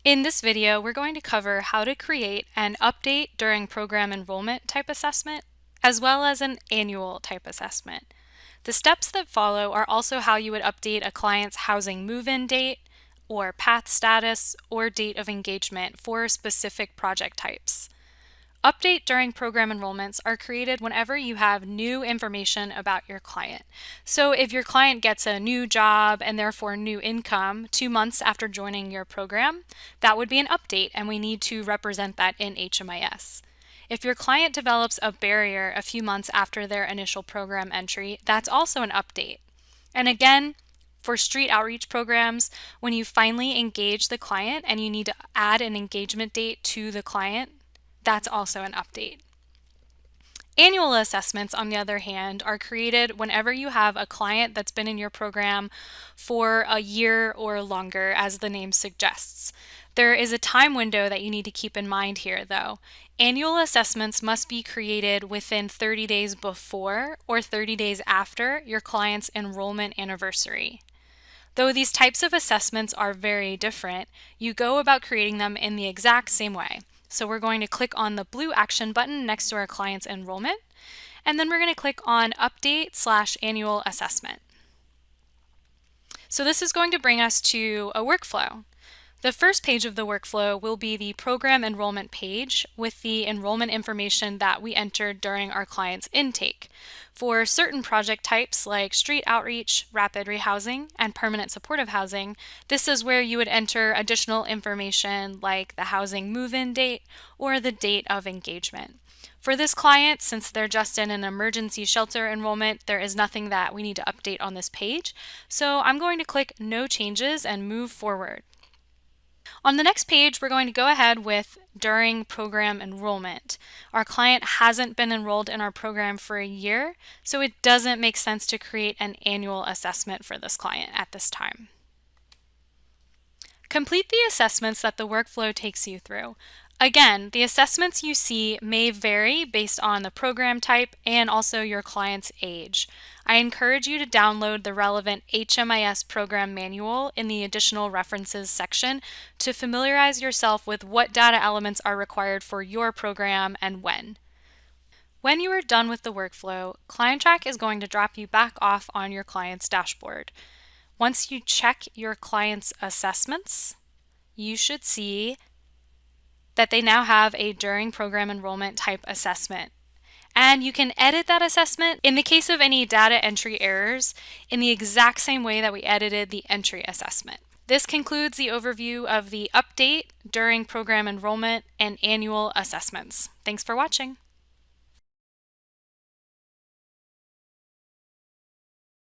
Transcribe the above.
In this video, we're going to cover how to create an update during program enrollment type assessment, as well as an annual type assessment. The steps that follow are also how you would update a client's housing move-in date, or path status, or date of engagement for specific project types. Update during program enrollments are created whenever you have new information about your client. So if your client gets a new job and therefore new income 2 months after joining your program, that would be an update, and we need to represent that in HMIS. If your client develops a barrier a few months after their initial program entry, that's also an update. And again, for street outreach programs, when you finally engage the client and you need to add an engagement date to the client, that's also an update. Annual assessments, on the other hand, are created whenever you have a client that's been in your program for a year or longer, as the name suggests. There is a time window that you need to keep in mind here, though. Annual assessments must be created within 30 days before or 30 days after your client's enrollment anniversary. Though these types of assessments are very different, you go about creating them in the exact same way. So we're going to click on the blue action button next to our client's enrollment, and then we're going to click on Update/Annual Assessment. So this is going to bring us to a workflow. The first page of the workflow will be the program enrollment page with the enrollment information that we entered during our client's intake. For certain project types like street outreach, rapid rehousing, and permanent supportive housing, this is where you would enter additional information like the housing move-in date or the date of engagement. For this client, since they're just in an emergency shelter enrollment, there is nothing that we need to update on this page. So I'm going to click No Changes and move forward. On the next page, we're going to go ahead with During Program Enrollment. Our client hasn't been enrolled in our program for a year, so it doesn't make sense to create an annual assessment for this client at this time. Complete the assessments that the workflow takes you through. Again, the assessments you see may vary based on the program type and also your client's age. I encourage you to download the relevant HMIS program manual in the Additional References section to familiarize yourself with what data elements are required for your program and when. When you are done with the workflow, ClientTrack is going to drop you back off on your client's dashboard. Once you check your client's assessments, you should see that they now have a During Program Enrollment type assessment. And you can edit that assessment in the case of any data entry errors in the exact same way that we edited the entry assessment. This concludes the overview of the update, During Program Enrollment, and annual assessments. Thanks for watching.